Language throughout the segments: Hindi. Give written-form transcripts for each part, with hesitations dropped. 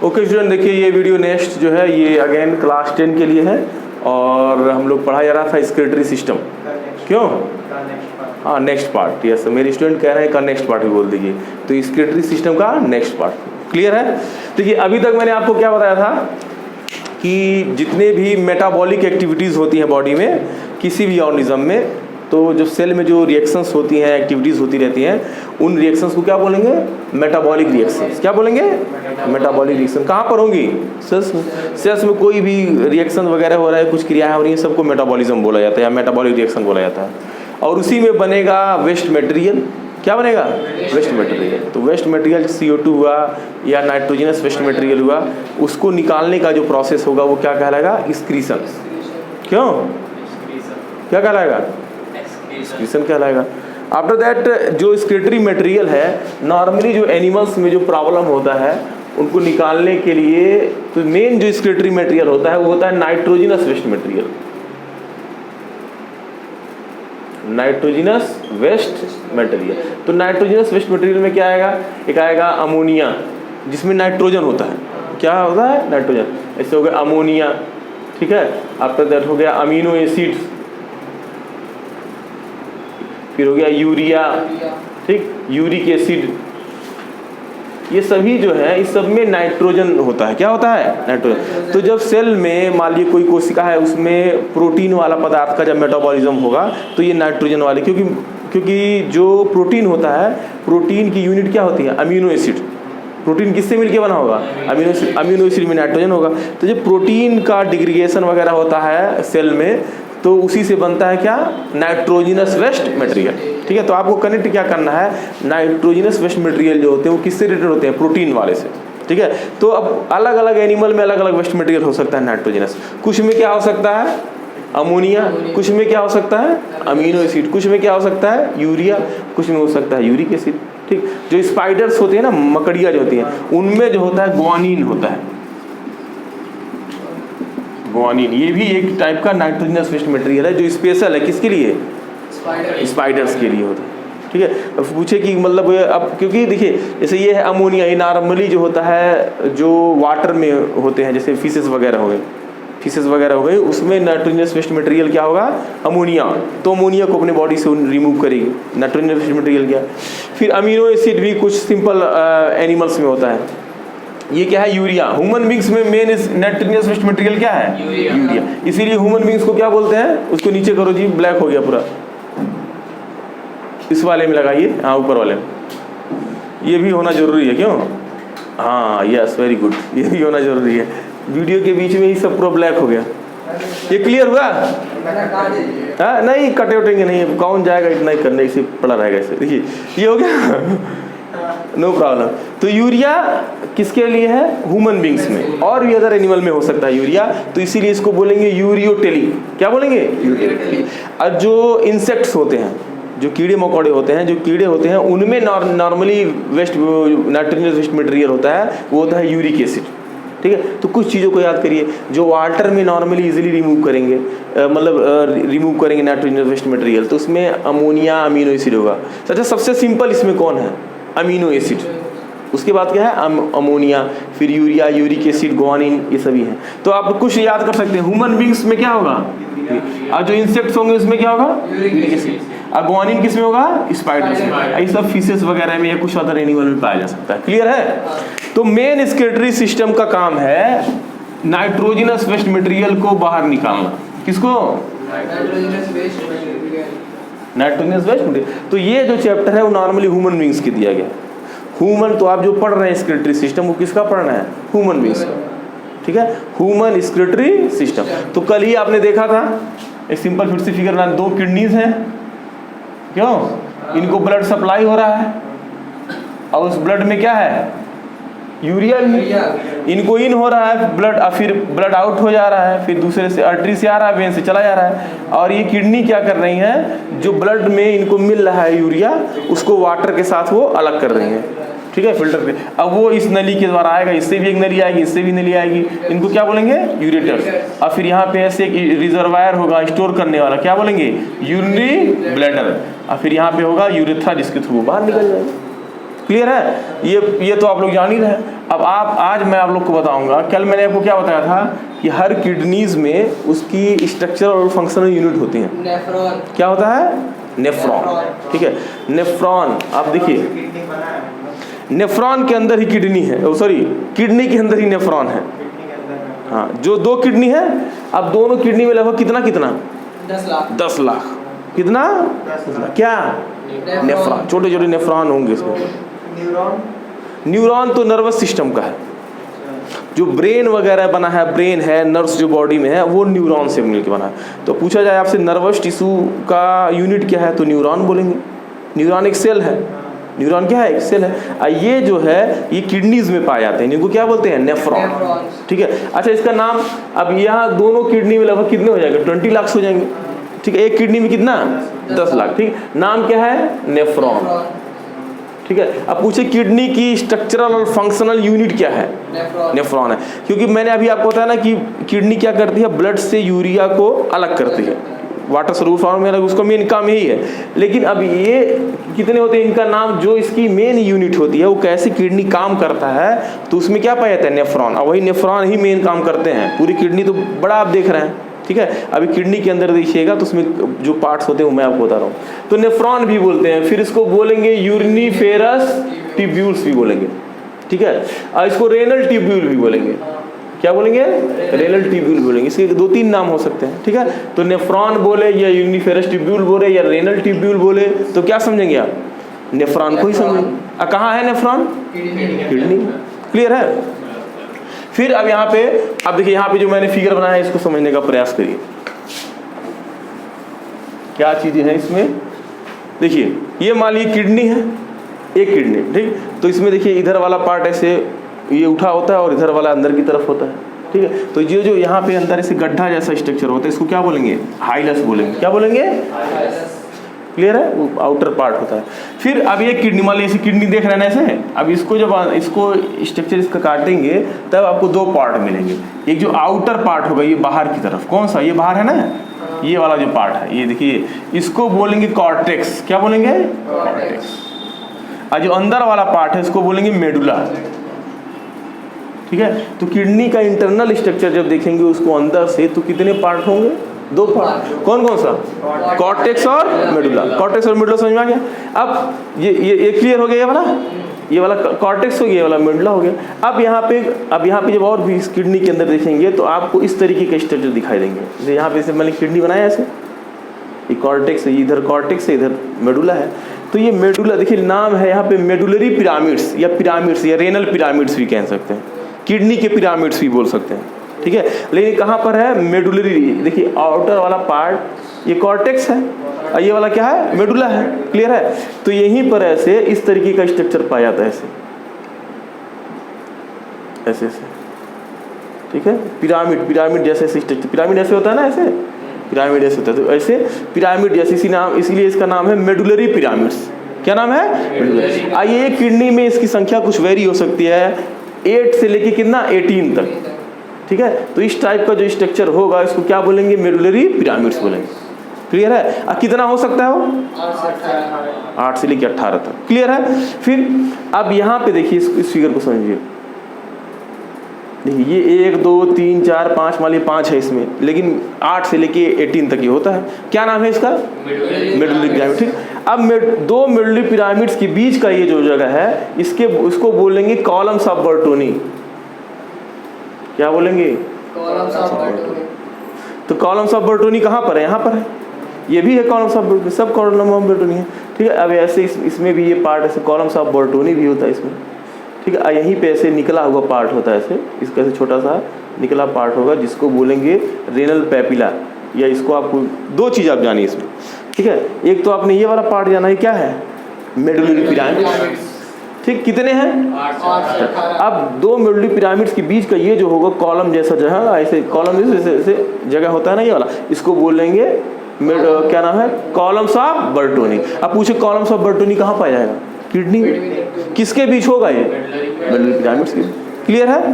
ओके स्टूडेंट, देखिए ये वीडियो नेक्स्ट जो है ये अगेन क्लास 10 के लिए है और हम लोग पढ़ा जा रहा था स्केलेटरी सिस्टम। क्यों? हाँ, नेक्स्ट पार्ट। यस, मेरे स्टूडेंट कह रहे हैं का नेक्स्ट पार्ट भी बोल दीजिए, तो स्केलेटरी सिस्टम का नेक्स्ट पार्ट क्लियर है। देखिए अभी तक मैंने आपको क्या बताया था कि जितने भी मेटाबॉलिक एक्टिविटीज़ होती हैं बॉडी में, किसी भी ऑर्गेनिज्म में, तो जो सेल में जो रिएक्शंस होती हैं, एक्टिविटीज़ होती रहती हैं, उन रिएक्शंस को क्या बोलेंगे? Metabolic reactions. क्या बोलेंगे? Metabolic reaction. कहाँ पर होंगी? सेल्स में। सेल्स में कोई भी रिएक्शन वगैरह हो रहा है, कुछ क्रियाएं हो रही हैं, सबको मेटाबॉलिज्म बोला जाता है या मेटाबॉलिक रिएक्शन बोला जाता है। और उसी में बनेगा वेस्ट मटेरियल। क्या बनेगा? Waste material. तो वेस्ट मटेरियल CO2 हुआ या नाइट्रोजनस वेस्ट मटेरियल हुआ, उसको निकालने का जो प्रोसेस होगा वो क्या कहलाएगा? एक्सक्रीशन। क्यों? क्या कहलाएगा? एक्सक्रीशन कहलाएगा। आफ्टर दैट जो स्केलेटरी मटेरियल है, नॉर्मली जो एनिमल्स में जो प्रॉब्लम होता है उनको निकालने के लिए, तो मेन जो स्केलेटरी मटेरियल होता है वो होता है nitrogenous waste material. Nitrogenous waste material. तो नाइट्रोजनस वेस्ट मटेरियल में क्या आएगा? एक आएगा अमोनिया, जिसमें नाइट्रोजन होता है। क्या होता है? नाइट्रोजन। ऐसे हो गया अमोनिया, ठीक है। आफ्टर दैट हो गया अमीनो एसिड्स, फिर हो गया यूरिया, ठीक, यूरिक एसिड। ये सभी जो है इस सब में नाइट्रोजन होता है। क्या होता है? नाइट्रोजन। तो जब सेल में मान लीजिए कोई कोशिका है, उसमें प्रोटीन वाला पदार्थ का जब मेटाबॉलिज्म होगा तो ये नाइट्रोजन वाले, क्योंकि जो प्रोटीन होता है, प्रोटीन की यूनिट क्या होती है? Amino acid. प्रोटीन किससे मिलके बना होगा? Amino acid. अमीनो एसिड में नाइट्रोजन होगा। तो जब प्रोटीन का डिग्रीगेशन वगैरह होता है सेल में, तो उसी से बनता है क्या? Nitrogenous waste material. ठीक है। तो आपको कनेक्ट क्या करना है? नाइट्रोजनस वेस्ट मटेरियल जो होते हैं वो किससे रिलेटेड होते हैं? प्रोटीन वाले से। ठीक है। तो अब अलग अलग एनिमल में अलग अलग वेस्ट मटेरियल हो सकता है नाइट्रोजनस। कुछ में क्या हो सकता है? अमोनिया। कुछ में क्या हो सकता है? Amino acid. कुछ में क्या हो सकता है? यूरिया। कुछ में हो सकता है यूरिक एसिड। ठीक। जो स्पाइडर्स होते हैं ना, मकड़ियाँ जो होती हैं, उनमें जो होता है ग्वानिन होता है। ग्वानिन ये भी एक टाइप का नाइट्रोजनस वेस्ट मटेरियल है जो स्पेशल है। किसके लिए? स्पाइडर्स के लिए होता है। ठीक है। अब पूछे कि मतलब अब, क्योंकि देखिए जैसे ये है अमोनिया, ये नॉर्मली जो होता है जो वाटर में होते हैं, जैसे फिशेस वगैरह हो गए, उसमें नाइट्रोजनस वेस्ट मटेरियल क्या होगा? अमोनिया। तो अमोनिया को अपने बॉडी से रिमूव करेगी, नाइट्रोजनस वेस्ट मटेरियल क्या। फिर अमीनो एसिड भी कुछ सिंपल एनिमल्स में होता है। ये क्या है? यूरिया। ह्यूमन बींग्स में मेन नाइट्रोजनस वेस्ट मटेरियल क्या है? यूरिया। इसीलिए ह्यूमन बींग्स को क्या बोलते हैं? उसको नीचे करो जी, ब्लैक हो गया पूरा। इस वाले में लगाइए, हाँ ऊपर वाले में। ये भी होना जरूरी है। क्यों? हाँ, यस, वेरी गुड, ये भी होना जरूरी है। वीडियो के बीच में ही सब पूरा ब्लैक हो गया। ये क्लियर हुआ? हाँ, नहीं कटे उटेंगे नहीं, कौन जाएगा इतना ही करने, इसे पड़ा रहेगा ऐसे। देखिए ये हो गया, नो प्रॉब्लम। तो यूरिया किसके लिए है? ह्यूमन बींग्स में। और भी अदर एनिमल में हो सकता है यूरिया, तो इसीलिए इसको बोलेंगे यूरियोटेलिक। क्या बोलेंगे? यूरियोटेलिक। और जो इंसेक्ट्स होते हैं, जो कीड़े मकोड़े होते हैं, उनमें normally waste nitrogenous waste material होता है, वो होता है यूरिक एसिड। ठीक है। तो कुछ चीज़ों को याद करिए जो वाटर में नॉर्मली इजीली रिमूव करेंगे, रिमूव करेंगे नाइट्रोजनस वेस्ट मटेरियल, तो उसमें अमोनिया, अमीनो एसिड होगा। अच्छा, सबसे सिंपल इसमें कौन है? Amino acid. उसके बाद क्या है? अमोनिया, फिर यूरिया, यूरिक एसिड, ग्वानिन, ये सभी हैं। तो आप कुछ याद कर सकते हैं। ह्यूमन बींग्स में क्या होगा? और जो इंसेक्ट्स होंगे उसमें क्या होगा? Uric acid. और ग्वानिन किस में होगा? स्पाइडर्स में। ये सब फिशेस वगैरह में या कुछ अदर एनिमल में पाया जा सकता है। क्लियर है? तो मेन स्केलेटरी सिस्टम का काम है नाइट्रोजनस वेस्ट मटेरियल को बाहर निकालना। किसको? Nitrogenous waste material. तो ये जो चैप्टर है वो नॉर्मली ह्यूमन बींग्स के दिया गया। ह्यूमन, तो आप जो पढ़ रहे हैं स्केलेटरी सिस्टम, वो किसका पढ़ना है? ह्यूमन बींग्स का। ठीक है। Human skeletal system. तो कल ही आपने देखा था एक सिंपल फिर से फिगर बना, 2 किडनीज हैं। क्यों? इनको ब्लड सप्लाई हो रहा है और उस ब्लड में क्या है? यूरिया भी। इनको इन हो रहा है ब्लड, फिर ब्लड आउट हो जा रहा है, फिर दूसरे से आर्टरी से आ रहा है, वेन से चला जा रहा है। और ये किडनी क्या कर रही हैं? जो ब्लड में इनको मिल रहा है यूरिया, उसको वाटर के साथ वो अलग कर रही हैं। ठीक है, फिल्टर पे। अब वो इस नली के द्वारा आएगा, इससे भी एक नली आएगी, इससे भी नली आएगी। इनको क्या बोलेंगे? यूरेटर्स। और फिर यहाँ पे ऐसे एक रिजर्वायर होगा स्टोर करने वाला, क्या बोलेंगे? Urinary bladder. और फिर यहाँ पे होगा यूरेथ्रा, जिसके थ्रू बाहर निकल जाएगा। क्लियर है? ये तो आप लोग जान ही रहे हैं। अब आज मैं आप लोग को बताऊंगा, कल मैंने आपको क्या बताया था कि हर किडनीज में उसकी स्ट्रक्चरल और फंक्शनल यूनिट होती हैं। नेफ्रॉन। क्या होता है? नेफ्रॉन। ठीक है, नेफ्रॉन। आप देखिए, नेफ्रॉन के अंदर ही किडनी है, सॉरी किडनी के अंदर ही नेफ्रॉन है। हाँ, जो 2 किडनी है, अब दोनों किडनी में लगभग कितना 10 लाख। कितना? 10 लाख। क्या? नेफ्रॉन, छोटे छोटे नेफ्रॉन होंगे इसमें। न्यूरॉन तो नर्वस सिस्टम का है, जो ब्रेन वगैरह बना है, ब्रेन है, नर्व्स जो बॉडी में है, वो न्यूरॉन से मिलकर बना है। तो पूछा जाए आपसे नर्वस टिश्यू का यूनिट क्या है, तो न्यूरॉन बोलेंगे। न्यूरॉन एक सेल है। न्यूरॉन क्या है? एक सेल है। ये जो है ये किडनीज में पाए जाते हैं, इनको क्या बोलते हैं? नेफ्रॉन। ठीक है, अच्छा इसका नाम, अब यहाँ दोनों किडनी में लगभग कितने हो जाएंगे? 20 लाख हो जाएंगे। ठीक है, एक किडनी में कितना? 10 लाख। ठीक, नाम क्या है? नेफ्रॉन। ठीक है, अब पूछे किडनी की स्ट्रक्चरल और फंक्शनल यूनिट क्या है? नेफ्रॉन है। क्योंकि मैंने अभी आपको बताया ना कि किडनी क्या करती है? ब्लड से यूरिया को अलग करती है, वाटर स्वरूप फॉर्म में अलग, उसका मेन काम यही है। लेकिन अब ये कितने होते हैं इनका नाम, जो इसकी मेन यूनिट होती है वो कैसे किडनी काम करता है, तो उसमें क्या पाया जाता है? नेफ्रॉन। और वही नेफ्रॉन ही मेन काम करते हैं। पूरी किडनी तो बड़ा आप देख रहे हैं, ठीक है। अभी किडनी के अंदर देखिएगा तो उसमें जो पार्ट्स होते हैं वो मैं आपको बता रहा हूँ। तो नेफ्रॉन भी बोलते हैं, फिर इसको बोलेंगे यूरिनिफेरस ट्यूब्यूल्स भी बोलेंगे, ठीक है। और इसको रेनल ट्यूब्यूल भी बोलेंगे। क्या बोलेंगे? रेनल ट्यूब्यूल बोलेंगे। इसके 2-3 नाम हो सकते हैं, ठीक है। तो नेफ्रॉन बोले या यूरिनिफेरस ट्यूब्यूल बोले या रेनल ट्यूब्यूल बोले तो क्या समझेंगे आप? नेफ्रॉन को ही समझेंगे। कहाँ है नेफ्रॉन? किडनी। क्लियर है? फिर अब यहाँ पे, अब देखिए यहाँ पे जो मैंने फिगर बनाया है इसको समझने का प्रयास करिए। क्या चीजें हैं इसमें? देखिए ये मान लीजिए किडनी है, एक किडनी, ठीक। तो इसमें देखिए इधर वाला पार्ट ऐसे ये उठा होता है और इधर वाला अंदर की तरफ होता है, ठीक है। तो ये जो यहाँ पे अंदर ऐसे गड्ढा जैसा स्ट्रक्चर होता है इसको क्या बोलेंगे? हाइलस बोलेंगे। क्या बोलेंगे? क्लियर है? वो आउटर पार्ट होता है। फिर अब ये किडनी, मान लीजिए किडनी देख रहे हैं ऐसे, अब इसको जब इसको स्ट्रक्चर इसका काटेंगे तब आपको 2 पार्ट मिलेंगे। एक जो आउटर पार्ट होगा ये बाहर की तरफ, कौन सा? ये बाहर है ना, ये वाला जो पार्ट है, ये देखिए इसको बोलेंगे कॉर्टेक्स। क्या बोलेंगे? कॉर्टेक्स। और जो अंदर वाला पार्ट है इसको बोलेंगे मेडुला, ठीक है। तो किडनी का इंटरनल स्ट्रक्चर जब देखेंगे उसको अंदर से, तो कितने पार्ट होंगे? 2 पार्ट। कौन कौन सा? कॉर्टेक्स और मेडुला। कॉर्टेक्स और मेडुला समझ में आ गया? अब ये क्लियर हो गया, ये वाला कॉर्टेक्स हो गया, ये वाला मेडुला हो गया। अब यहाँ पे जब और भी इस किडनी के अंदर देखेंगे तो आपको इस तरीके के स्ट्रक्चर दिखाई देंगे। यहाँ पे मैंने किडनी बनाया ऐसे, ये कॉर्टेक्स है, इधर कॉर्टेक्स है, इधर मेडुला है। तो ये मेडुला देखिए नाम है यहाँ पे मेडुलरी पिरामिड्स या रेनल पिरामिड्स भी कह सकते हैं, किडनी के पिरामिड्स भी बोल सकते हैं, ठीक है। लेकिन कहाँ पर है? मेडुलरी। देखिए आउटर वाला पार्ट ये कॉर्टेक्स है और ये वाला क्या है? मेडुला है। क्लियर है? तो यहीं पर ऐसे इस तरीके का स्ट्रक्चर पाया जाता है, ऐसे ऐसे, ठीक है। पिरामिड जैसे स्ट्रक्चर, पिरामिड ऐसे होता है ना, ऐसे पिरामिड ऐसे होता है, तो ऐसे पिरामिड जैसे इसी नाम, इसलिए इसका नाम है मेडुलरी पिरामिड्स। क्या नाम है? आइए किडनी में इसकी संख्या कुछ वेरी हो सकती है, 8 से लेके कितना? 18 तक, ठीक है। तो इस टाइप का जो स्ट्रक्चर होगा इसको क्या बोलेंगे? मेडुलरी पिरामिड्स बोलेंगे। क्लियर है? कितना हो सकता है वो? 8 से लेके 18 तक। क्लियर है? फिर अब यहाँ पे देखिए इस फिगर को समझिए। देखिए ये 1 2 3 4 5 मान लीजिए 5 है इसमें, लेकिन 8 से लेके 18 तक ये होता है। क्या नाम है इसका? मेडुलरी पिरामिड, ठीक। अब 2 मेडुलरी पिरामिड्स के बीच का ये जो जगह है इसको बोलेंगे कॉलम्स ऑफ बर्टोनी। क्या बोलेंगे? Columns of Bertoni. तो कॉलम्स ऑफ बर्टोनी कहाँ पर है? यहाँ पर है। ये भी है कॉलम्स ऑफ बर्टोनी, सब कॉलम ऑफ बर्टोनी है, ठीक है। अब ऐसे इसमें भी ये पार्ट ऐसे कॉलम्स ऑफ बर्टोनी भी होता है इसमें, ठीक है। यहीं पे ऐसे निकला हुआ पार्ट होता है, ऐसे इसका ऐसे छोटा सा निकला पार्ट होगा जिसको बोलेंगे रेनल पैपिला। या इसको आपको 2 चीज़ आप जानिए इसमें, ठीक है। एक तो आपने ये वाला पार्ट जाना है, क्या है? मेडुलरी पिरामिड्स, ठीक। कितने हैं? 8। अब 2 मेडुलरी पिरामिड्स के बीच का ये जो होगा कॉलम जैसा जगह, ऐसे कॉलम जैसे जगह होता है ना ये वाला, इसको बोलेंगे क्या नाम है? Columns of Bertoni. अब पूछे कॉलम्स ऑफ बर्टोनी कहाँ पाया जाएगा? किडनी। किसके बीच होगा ये? मेडुलरी पिरामिड्स के। क्लियर है?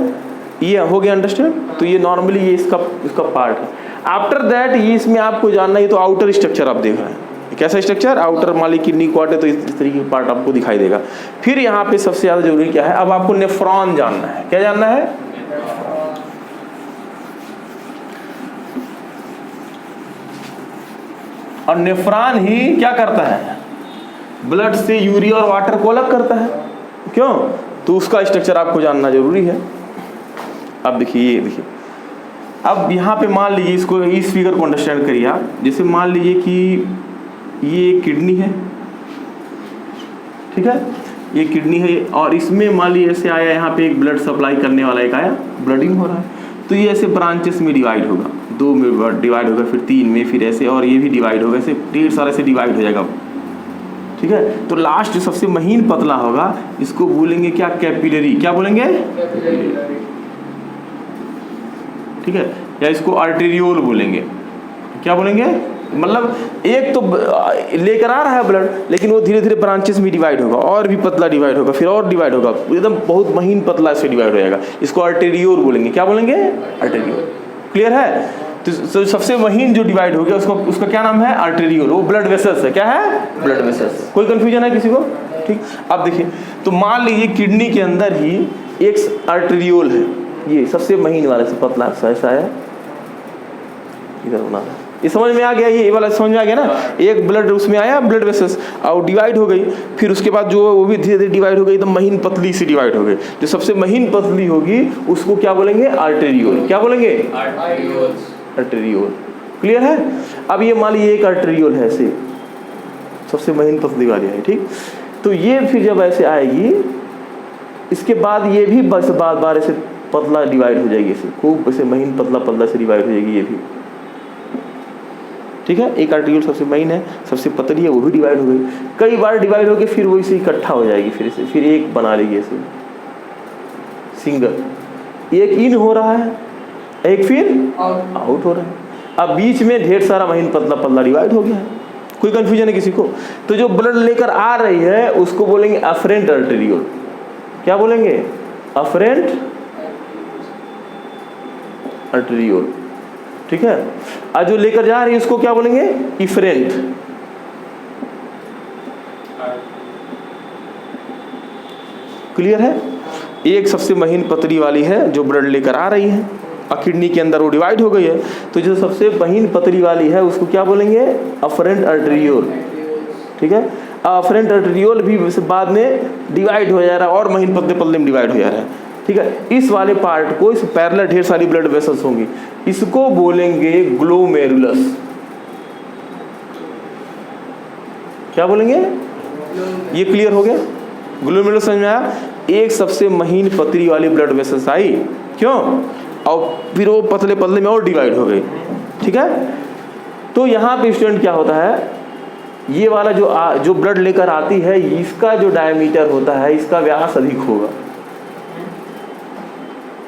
ये हो गया अंडरस्टैंड? तो ये नॉर्मली ये इसका पार्ट है। आफ्टर दैट ये इसमें आपको जानना है, तो आउटर स्ट्रक्चर आप देख रहे हैं, कैसा स्ट्रक्चर, आउटर माली किडनी क्वार्ट है, तो इस तरीके का पार्ट आपको दिखाई देगा। फिर यहाँ पे सबसे ज़्यादा जरूरी क्या है, अब आपको नेफ्रॉन जानना है। क्या जानना है? और नेफ्रॉन ही क्या करता है, ब्लड से यूरिया और वाटर को अलग करता है। क्यों? तो उसका स्ट्रक्चर आपको जानना जरूरी है। अब देखिए, ये देखिए, अब यहाँ पे मान लीजिए, इसको, इस फिगर को अंडरस्टैंड करिए आप। जैसे मान लीजिए कि ये एक किडनी है, ठीक है, ये किडनी है, और इसमें मान लीजिए ऐसे आया, यहाँ पे एक ब्लड सप्लाई करने वाला एक आया, ब्लडिंग हो रहा है, तो ये ऐसे ब्रांचेस में डिवाइड होगा, 2 में डिवाइड होगा, फिर 3 में, फिर ऐसे, और ये भी डिवाइड होगा, ऐसे ढेर सारे से डिवाइड हो जाएगा, ठीक है। तो लास्ट जो सबसे महीन पतला होगा, इसको बोलेंगे क्या, कैपिलरी। क्या बोलेंगे? ठीक है, या इसको आर्टेरियोल बोलेंगे। क्या बोलेंगे? मतलब एक तो लेकर आ रहा है ब्लड, लेकिन वो धीरे धीरे ब्रांचेस में डिवाइड होगा, और भी पतला डिवाइड होगा, फिर और डिवाइड होगा, एकदम बहुत महीन पतला से डिवाइड हो जाएगा। इसको आर्टेरियोल बोलेंगे। क्या बोलेंगे? आर्टेरियोल। क्लियर है? तो सबसे महीन जो डिवाइड हो गया उसका क्या नाम है? आर्टेरियोल। वो ब्लड वेसल्स है। क्या है? Blood vessels. कोई कंफ्यूजन है किसी को? ठीक। अब देखिए, तो मान लीजिए किडनी के अंदर ही एक आर्टेरियोल है, ये सबसे महीन वाले से पतला ऐसा है, इधर बना है। ये समझ में आ गया? ये वाला समझ में आ गया ना? एक ब्लड उसमें आया, ब्लड वेसल्स, और डिवाइड हो गई, फिर उसके बाद जो वो भी धीरे धीरे डिवाइड हो गई, एकदम महीन पतली सी डिवाइड हो गई। जो सबसे महीन पतली होगी उसको क्या बोलेंगे? आर्टेरियोल। क्या बोलेंगे? आर्टेरियोल। क्लियर है? अब ये मान लीजिए एक आर्टेरियोल है, ऐसे सबसे महीन पतली वाली है, ठीक। तो ये फिर जब ऐसे आएगी, इसके बाद ये भी बस बार बार ऐसे पतला डिवाइड हो जाएगी, ऐसे खूब ऐसे महीन पतला पतला से डिवाइड हो जाएगी ये भी, ठीक है। एक आर्टेरियोल सबसे महीन है, सबसे पतली है, वो भी डिवाइड हो गई, कई बार डिवाइड होकर फिर वो इसे इकट्ठा हो जाएगी, फिर एक बना लेगी ऐसे सिंगल। एक इन हो रहा है, एक फिर आउट हो रहा है। अब बीच में ढेर सारा महीन पतला पतला डिवाइड हो गया है। कोई कंफ्यूजन है किसी को? तो जो ब्लड लेकर आ रही है उसको बोलेंगे अफरेंट आर्टेरियोल। क्या बोलेंगे? अफरेंट आर्टेरियोल, ठीक है। आज जो लेकर जा रही है उसको क्या बोलेंगे? इफरेंट। क्लियर है? एक सबसे महीन पतली वाली है जो ब्लड लेकर आ रही है, और किडनी के अंदर वो डिवाइड हो गई है, तो जो सबसे महीन पतली वाली है उसको क्या बोलेंगे? अफरेंट आर्टेरियोल, ठीक है। अफरेंट आर्टेरियोल भी बाद में डिवाइड हो जा रहा है, और महीन पतले पतले में डिवाइड हो जा रहा है, ठीक है। इस वाले पार्ट को, इस पैरेलल ढेर सारी ब्लड वेसल्स होंगी, इसको बोलेंगे ग्लोमेरुलस। क्या बोलेंगे? ये क्लियर हो गया? ग्लोमेरुलस समझ में आया? एक सबसे महीन पतली वाली ब्लड वेसल्स आई, क्यों, और फिर वो पतले पतले में और डिवाइड हो गई, ठीक है। तो यहाँ पे स्टूडेंट क्या होता है, ये वाला जो ब्लड लेकर आती है, इसका जो डायमीटर होता है, इसका व्यास अधिक होगा,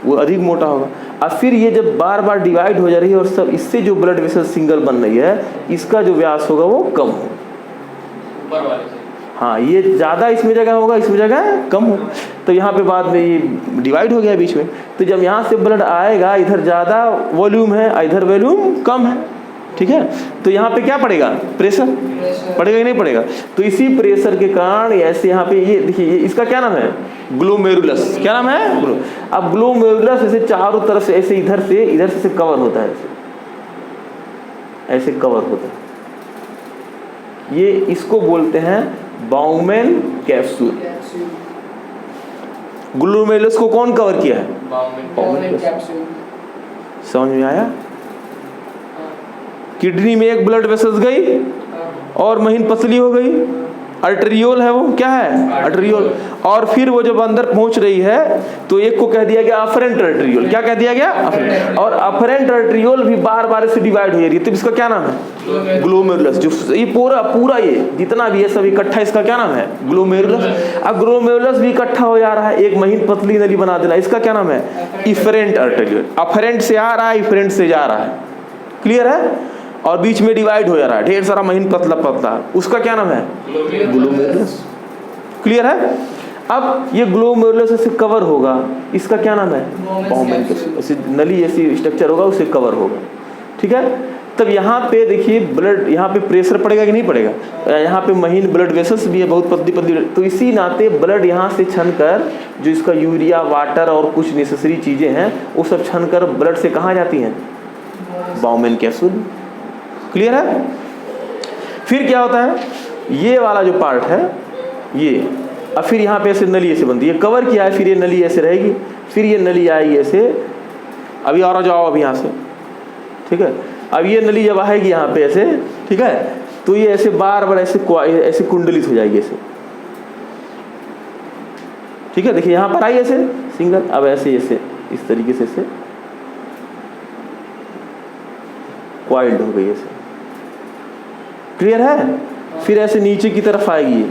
वो अधिक मोटा होगा। अब फिर ये जब बार बार डिवाइड हो जा रही है और सब, इससे जो ब्लड वेसल सिंगल बन रही है, इसका जो व्यास होगा वो कम हो। ऊपर वाले से, हाँ, ये ज़्यादा इसमें जगह होगा, इसमें जगह कम हो। तो यहाँ पे बाद में ये डिवाइड हो गया बीच में, तो जब यहाँ से ब्लड आएगा, इधर ज़्यादा वॉल्यूम है, इधर वॉल्यूम कम है, ठीक है। तो यहाँ पे क्या पड़ेगा? प्रेशर पड़ेगा कि नहीं पड़ेगा? तो इसी प्रेशर के कारण ऐसे यहाँ पे, ये देखिए, ये इसका क्या नाम है? ग्लोमेरुलस। क्या नाम है? अब ग्लोमेरुलस ऐसे चारों तरफ से ऐसे इधर से कवर होता है, ऐसे कवर होता है। ये इसको बोलते हैं बाउमेन कैप्सूल। ग्लोमेरुलस को कौन कवर किया है? Bowmen capsule. समझ में आया? किडनी में एक ब्लड वेसल्स गई और महीन पतली हो गई, आर्टेरियोल है वो। क्या है? आर्टेरियोल। और फिर वो जब अंदर पहुंच रही है तो एक को कह दिया गया अफरेंट आर्टेरियोल। क्या कह दिया गया? अफरेंट। और अफरेंट आर्टेरियोल भी बार बार से डिवाइड हो रही है, तो इसका क्या नाम है? ग्लोमेरुलस। जो ये पूरा ये जितना भी है सब इकट्ठा, इसका क्या नाम है? ग्लोमेरुलस। अब ग्लोमेरुलस भी इकट्ठा हो जा रहा है, एक महीन पतली नली बना देना, इसका क्या नाम है? Efferent arteriole. अफरेंट से आ रहा है, इफरेंट से जा रहा है। क्लियर है? और बीच में डिवाइड हो जा रहा है, ढेर सारा महीन पतला पतला, उसका क्या नाम है? ग्लोमेरुलस। क्लियर है? अब ये ग्लोमेरुलस ऐसे कवर होगा, इसका क्या नाम है? Bowmen capsule. ऐसे नली ऐसी स्ट्रक्चर होगा, उससे कवर होगा, ठीक है। तब यहाँ पे देखिए ब्लड, यहाँ पे प्रेशर पड़ेगा कि नहीं पड़ेगा, यहाँ पे महीन ब्लड वेसल्स भी है, बहुत पतली पतली, तो इसी नाते ब्लड यहाँ से छन कर जो इसका यूरिया, वाटर और कुछ नेसेसरी चीज़ें हैं वो सब छन कर ब्लड से कहाँ जाती हैं, बाउमेन कैप्सूल। क्लियर है। फिर क्या होता है, ये वाला जो पार्ट है ये, अब फिर यहाँ पे ऐसे नली ऐसे बनती है, कवर किया है, फिर ये नली ऐसे रहेगी, फिर ये नली आएगी ऐसे, अभी और जाओ अभी यहाँ से, ठीक है। अब ये नली जब आएगी यहाँ पे ऐसे, ठीक है, तो ये ऐसे बार बार ऐसे कुंडलित हो जाएगी ऐसे, ठीक है। देखिए यहाँ पर आई ऐसे सिंगल, अब ऐसे ऐसे इस तरीके से ऐसे क्वाइल्ड हो गई ऐसे। क्लियर है। फिर ऐसे नीचे की तरफ आएगी ये,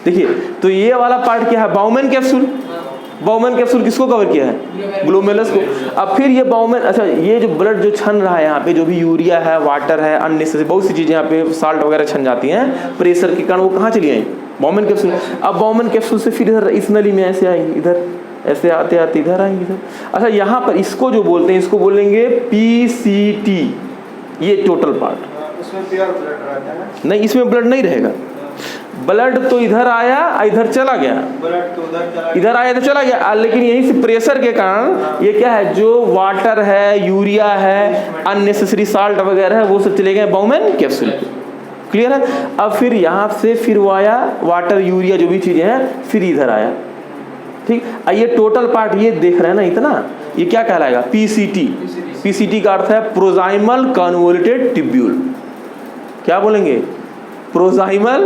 देखिए, तो ये वाला पार्ट क्या है, बाउमेन कैप्सूल। बाउमेन कैप्सूल किसको कवर किया है, ग्लोमेरुलस को। अब फिर ये बाउमेन, अच्छा ये जो ब्लड जो छन रहा है यहाँ पे, जो भी यूरिया है, वाटर है, अन्य बहुत सी चीजें यहाँ पे साल्ट वगैरह छन जाती हैं प्रेशर के कारण, वो कहाँ चली आई, बाउमेन कैप्सूल। अब बाउमेन कैप्सूल से फिर इधर इस नली में ऐसे आएंगी, इधर ऐसे आते आते इधर आएंगे इधर। अच्छा यहाँ पर इसको जो बोलते हैं, इसको बोलेंगे PCT, ये टोटल पार्ट। उसमें प्योर ब्लड रहता है नहीं, इसमें ब्लड नहीं रहेगा, ब्लड तो इधर आया इधर चला गया, ब्लड तो इधर आया इधर चला गया, लेकिन यहीं से प्रेशर के कारण ये क्या है, जो वाटर है, यूरिया है, अननेसेसरी साल्ट वगैरह है, वो सब चले गए बाउमेन कैप्सूल पे। क्लियर है। अब फिर यहाँ से फिर वो आया, वाटर, यूरिया, जो भी चीजें हैं, फिर इधर आया, ठीक। ये टोटल पार्ट ये देख रहे हैं ना इतना, ये क्या कहलाएगा, PCT। PCT का अर्थ है प्रोजाइमल कन्वोल्यूटेड ट्यूब्यूल। क्या बोलेंगे, प्रोजाइमल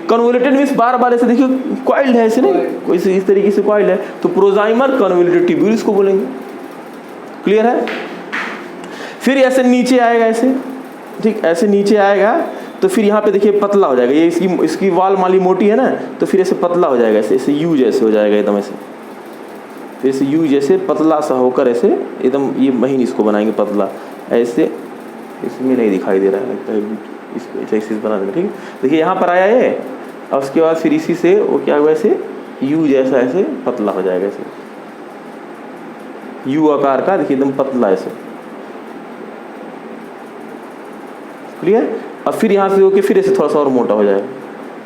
कन्वोल्यूटेड मींस बार बार ऐसे, देखिए कॉइल्ड है ऐसे, नहीं कोई इस तरीके से कॉइल्ड है, तो प्रोजाइमल कन्वोल्यूटेड ट्यूब्यूल इसको बोलेंगे। क्लियर है। फिर ऐसे नीचे आएगा ऐसे, ठीक, ऐसे नीचे आएगा तो फिर यहाँ पे देखिए पतला हो जाएगा, ये इसकी वाल माली मोटी है ना, तो फिर ऐसे पतला हो जाएगा, ऐसे यू जैसे हो जाएगा एकदम ऐसे, फिर ऐसे यू जैसे पतला सा होकर ऐसे एकदम ये महीन इसको बनाएंगे पतला ऐसे। इसमें नहीं दिखाई दे रहा है, लगता है इस बना देंगे, ठीक है। देखिए यहाँ पर आया ये, और उसके बाद फिर इसी से वो क्या हुआ, ऐसे यू जैसा ऐसे पतला हो जाएगा, ऐसे यू आकार का, देखिए एकदम पतला ऐसे। क्लियर। अब फिर यहाँ से होके फिर ऐसे थोड़ा सा और मोटा हो जाएगा,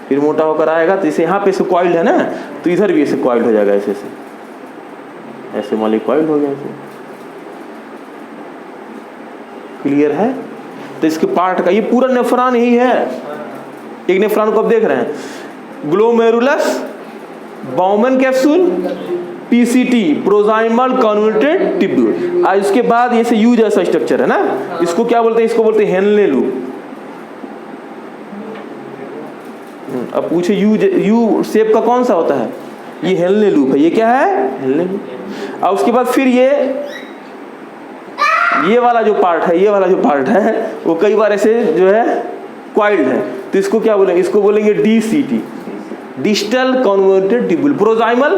फिर मोटा होकर आएगा, तो इसे यहाँ पे ऐसे कॉइल्ड है ना, तो इधर भी ऐसे कॉइल्ड हो जाएगा, ऐसे ऐसे मालिक कॉइल्ड हो गया ऐसे। क्लियर है। तो इसके पार्ट का ये पूरा नेफ्रॉन ही है, एक नेफ्रॉन को आप देख रहे हैं, glomerulus, Bowman capsule, PCT, proximal convoluted tubule. इसके बाद ये से यू जैसा स्ट्रक्चर है ना, इसको क्या बोलते हैं, इसको बोलते हैं हेनले लूप। अब पूछे यू शेप का कौन सा होता है, ये हेनले लूप है, ये क्या है, हेनले लूप। और उसके बाद फिर ये वाला जो पार्ट है, ये वाला जो पार्ट है वो कई बार ऐसे जो है क्वाइल्ड है, तो इसको क्या बोलेंगे, इसको बोलेंगे DCT, डिस्टल कन्वोल्यूटेड ट्यूब्यूल। प्रोजाइमल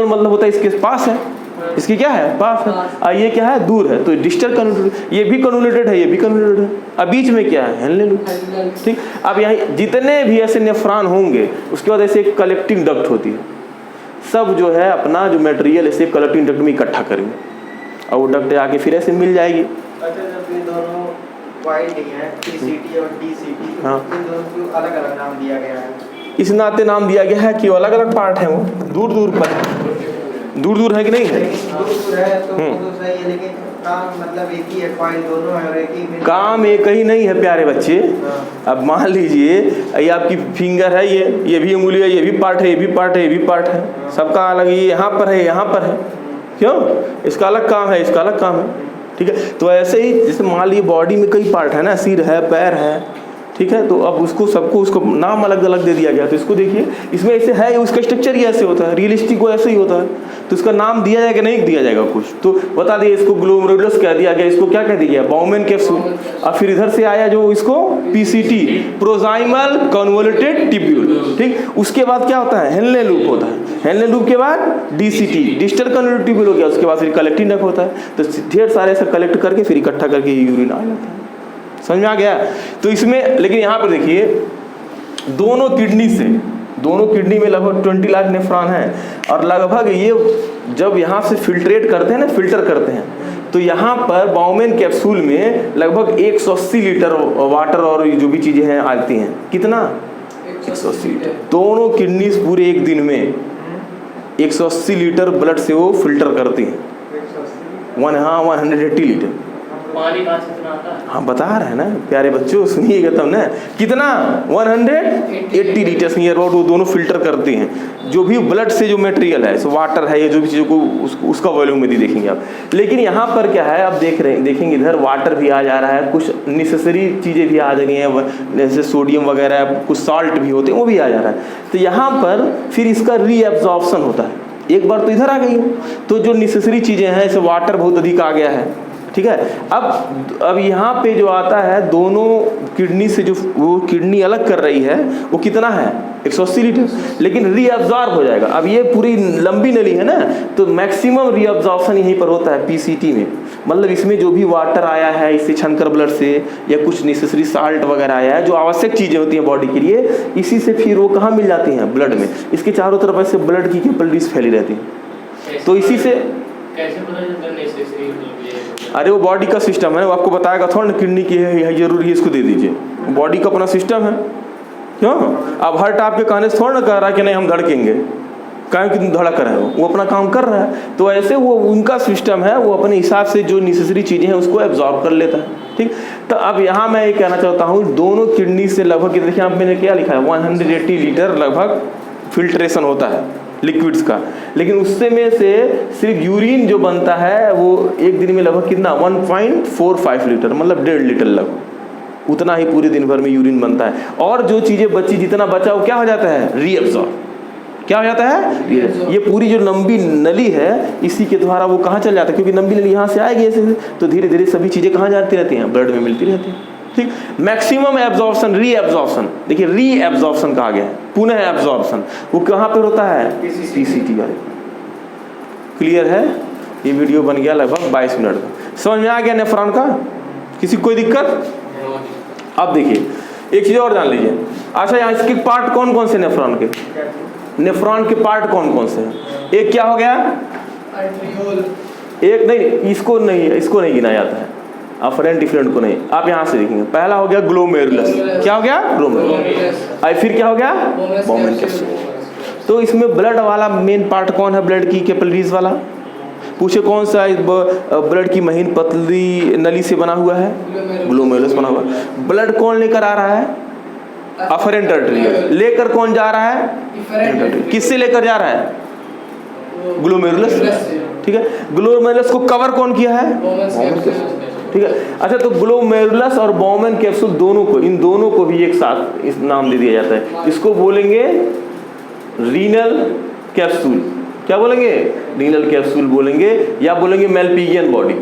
मतलब होता है इसके पास है, इसकी क्या है, पास है, और ये क्या है, दूर है, तो डिस्टल कन्वोल्यूटेड, ये भी कन्वोल्यूटेड है, ये भी कन्वोल्यूटेड है, अब बीच में क्या है, हेनले लूप, ठीक। अब यहाँ जितने भी ऐसे नेफ्रॉन होंगे, उसके बाद ऐसे एक कलेक्टिंग डक्ट होती है, सब जो है अपना जो मटेरियल ऐसे कलेक्टिंग डक्ट में इकट्ठा करेंगे, और वो डक्ट आके फिर ऐसे मिल जाएगी। अच्छा, जब ये दोनों क्वाइल्ड है, PCT और DCT, हाँ, इन दोनों को अलग अलग नाम दिया गया है, इस नाते नाम दिया गया है कि अलग अलग पार्ट है, वो दूर दूर पर, दूर दूर है कि नहीं है, दूर है तो वो तो सही है, लेकिन काम मतलब एक ही है, क्वाइल्ड दोनों है और एक ही में काम एक ही नहीं है प्यारे बच्चे। अब मान लीजिए ये आपकी फिंगर है, ये भी उंगली है, ये भी पार्ट है, ये भी पार्ट है, ये भी पार्ट है, सबका अलग, ये यहाँ पर है, यहाँ पर है, क्यों, इसका अलग काम है, इसका अलग काम है, ठीक है। तो ऐसे ही जैसे मान लीजिए बॉडी में कई पार्ट है ना, सिर है, पैर है, ठीक है, तो अब उसको सबको उसको नाम अलग अलग दे दिया गया। तो इसको देखिए, इसमें ऐसे है, उसका स्ट्रक्चर ही ऐसे होता है, रियलिस्टिक वो ऐसे ही होता है, तो इसका नाम दिया जाएगा नहीं दिया जाएगा कुछ, तो बता दिए इसको ग्लोमेरुलस कह दिया गया, इसको क्या कह दिया गया, बाउमेन कैप्सूल। और फिर इधर से आया जो इसको PCT, प्रोजाइमल कन्वोल्यूटेड ट्यूब्यूल, ठीक। उसके बाद क्या होता है, हेनले लूप होता है, हेनले लूप के बाद DCT, डिस्टल कन्वोल्यूटेड ट्यूब्यूल हो गया, उसके बाद फिर कलेक्टिंग डक्ट होता है, तो ढेर सारे ऐसा कलेक्ट करके फिर इकट्ठा करके यूरिन आ जाता है। समझ में आ गया। तो इसमें लेकिन यहाँ पर देखिए, दोनों किडनी में लगभग 20 लाख नेफ्रॉन है, और लगभग ये जब यहाँ से फिल्ट्रेट करते हैं ना, फिल्टर करते हैं, तो यहाँ पर बाउमेन कैप्सूल में लगभग 180 लीटर वाटर और जो भी चीज़ें हैं आती हैं। कितना? 180 लीटर। दोनों किडनी पूरे एक दिन में 180 लीटर ब्लड से वो फिल्टर करती हैं। 180 लीटर। पानी कहाँ से इतना आता है? हाँ बता रहे हैं ना प्यारे बच्चों, सुनिएगा तब ना। कितना? 180 लीटर नियर अबाउट वो दोनों फिल्टर करती हैं। जो भी ब्लड से जो मटेरियल है, सो वाटर है या जो भी चीज़ों को उसका वॉल्यूम में देखेंगे आप। लेकिन यहाँ पर क्या है, आप देखेंगे इधर वाटर भी आ जा रहा है, कुछ नेसेसरी चीज़ें भी आ गई हैं, जैसे सोडियम वगैरह, कुछ साल्ट भी होते हैं, वो भी आ जा रहा है। तो यहाँ पर फिर इसका रीएब्जॉर्प्शन होता है। एक बार तो इधर आ गई, तो जो नेसेसरी चीज़ें हैं, जैसे वाटर बहुत अधिक आ गया है, ठीक है। अब यहाँ पे जो आता है, दोनों किडनी से जो वो किडनी अलग कर रही है, वो कितना है? 180 लीटर, लेकिन रीअब्जॉर्ब हो जाएगा। अब ये पूरी लंबी नली है ना, तो मैक्सिमम रीअब्जॉर्प्शन यहीं पर होता है पीसीटी में। मतलब इसमें जो भी वाटर आया है इससे छनकर ब्लड से, या कुछ नेसेसरी साल्ट वगैरह आया है, जो आवश्यक चीज़ें होती हैं बॉडी के लिए, इसी से फिर वो कहाँ मिल जाती हैं? ब्लड में। इसके चारों तरफ ऐसे ब्लड की कैपिलरीज फैली रहती हैं। तो इसी से कैसे पता चलता है नेसेसरी? अरे वो बॉडी का सिस्टम है, वो आपको बताएगा थोड़ा ना किडनी की है जरूरी है इसको दे दीजिए। बॉडी का अपना सिस्टम है। क्यों? अब हर टाप के कहने से थोड़ा ना कह रहा है कि नहीं हम धड़केंगे, कहें कि तुम धड़क रहे हो, वो अपना काम कर रहा है। तो ऐसे वो उनका सिस्टम है, वो अपने हिसाब से जो नेसेसरी चीज़ें हैं उसको एब्जॉर्ब कर लेता है। ठीक। तो अब यहाँ मैं ये कहना चाहता हूँ, दोनों किडनी से लगभग, देखिए आप मैंने क्या लिखा है, 180 लीटर लगभग फिल्ट्रेशन होता है लिक्विड्स का। लेकिन उससे में से सिर्फ यूरिन जो बनता है वो एक दिन में लगभग कितना? 1.45 लीटर, मतलब 1.5 लीटर लगभग, उतना ही पूरे दिन भर में यूरिन बनता है। और जो चीज़ें बची, जितना बचा वो क्या हो जाता है? रीअब्जॉर्ब। क्या हो जाता है? ये पूरी जो लंबी नली है, इसी के द्वारा वो कहाँ चल जाता है, क्योंकि लंबी नली यहाँ से आएगी ऐसे, तो धीरे धीरे सभी चीज़ें कहाँ जाती रहती हैं? ब्लड में मिलती रहती हैं। ठीक। मैक्सिमम एब्जॉर्प्शन, रीएब्जॉर्प्शन, देखिए रीएब्जॉर्प्शन कहा गया है, पुनः एब्जॉर्प्शन वो कहाँ पर होता है? पीसीटी वाले। क्लियर है? ये वीडियो बन गया लगभग 22 मिनट का। समझ में आ गया नेफ्रॉन का? किसी कोई दिक्कत? अब देखिए एक चीज़ और जान लीजिए। अच्छा, यहाँ इसके पार्ट कौन कौन से नेफ्रॉन के? नेफ्रॉन के पार्ट कौन कौन से हैं? एक क्या हो गया? आर्टरियोल। एक नहीं, इसको नहीं गिना जाता है, अफरेंट डिफरेंट को नहीं। आप यहाँ से देखेंगे, पहला हो गया ग्लोमेरुलस। क्या हो गया? ग्लोमेरुलस। फिर क्या हो गया? Bowmen capsule. तो इसमें ब्लड वाला मेन पार्ट कौन है? ब्लड की कैपिलरीज वाला। पूछे कौन सा ब्लड की महीन पतली नली से बना हुआ है? ग्लोमेरुलस बना हुआ है। ब्लड कौन लेकर आ रहा है? Afferent arterial. लेकर कौन जा रहा है? किससे लेकर जा रहा है? ग्लोमेरुलस। ठीक है। ग्लोमेरुलस को कवर कौन किया है? ठीक है। अच्छा, तो ग्लोमेरुलस और बाउमेन कैप्सूल दोनों को, इन दोनों को भी एक साथ इस नाम दे दिया जाता है। इसको बोलेंगे रीनल कैप्सूल। क्या बोलेंगे? रीनल कैप्सूल बोलेंगे, या बोलेंगे मेलपिगियन बॉडी।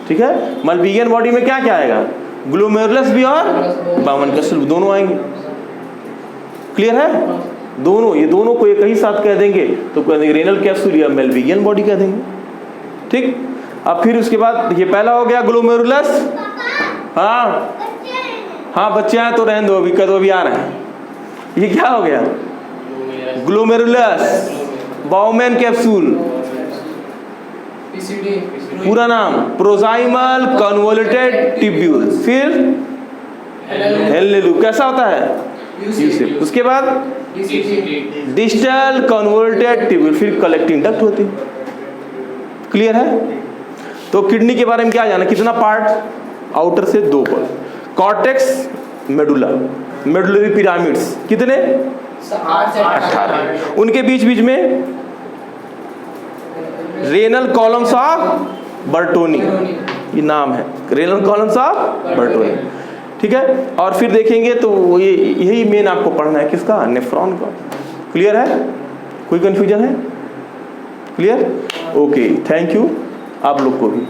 ठीक है। मेलपिगियन बॉडी में क्या क्या आएगा? ग्लोमेरुलस भी और बाउमेन कैप्सूल दोनों आएंगे। क्लियर है? दोनों, ये दोनों को एक ही साथ कह देंगे तो कह देंगे रीनल कैप्सूल या मेलपिगियन बॉडी कह देंगे। ठीक। अब फिर उसके बाद ये पहला हो गया ग्लोमेरुलस। हाँ बच्चे आए तो रहने दो, अभी कद अभी आ रहे हैं। ये क्या हो गया? ग्लोमेरुलस, बाउमेन कैप्सूल, पूरा नाम प्रोजाइमल कन्वोल्यूटेड ट्यूब्यूल। फिर हेलेलू, कैसा होता है? यूसेप। उसके बाद डिस्टल कन्वोल्यूटेड ट्यूब्यूल, फिर कलेक्टिंग डक्ट होती है। क्लियर है? तो किडनी के बारे में क्या जाना? कितना पार्ट? आउटर से 2 part. Cortex, medulla, medullary pyramids कितने? 18। उनके बीच बीच में रेनल कॉलम्स ऑफ बर्टोनी, ये नाम है, रेनल कॉलम्स ऑफ बर्टोनी। ठीक है। और फिर देखेंगे तो ये यही मेन आपको पढ़ना है, किसका? नेफ्रॉन का। क्लियर है? कोई कंफ्यूजन है? क्लियर? ओके, थैंक यू आप लोग को भी।